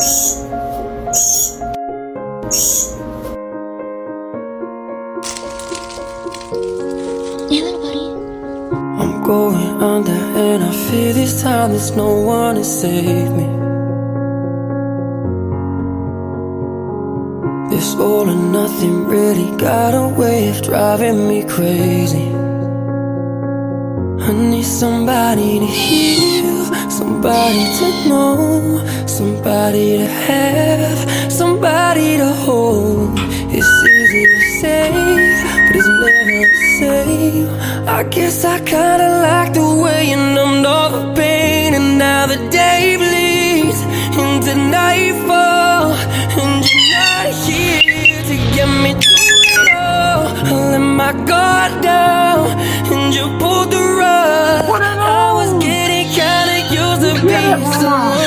I'm going under and I fear this time there's no one to save me. This all or nothing really got a way of driving me crazy. I need somebody to heal, somebody to know, somebody to have, somebody to hold. It's easy to say, but it's never the same. I guess I kinda like the way you numbed all the pain. And now the day bleeds into nightfall, and you're not here to get me through it all. I let my guard down and you pulled the rug. I was getting kinda used to being someone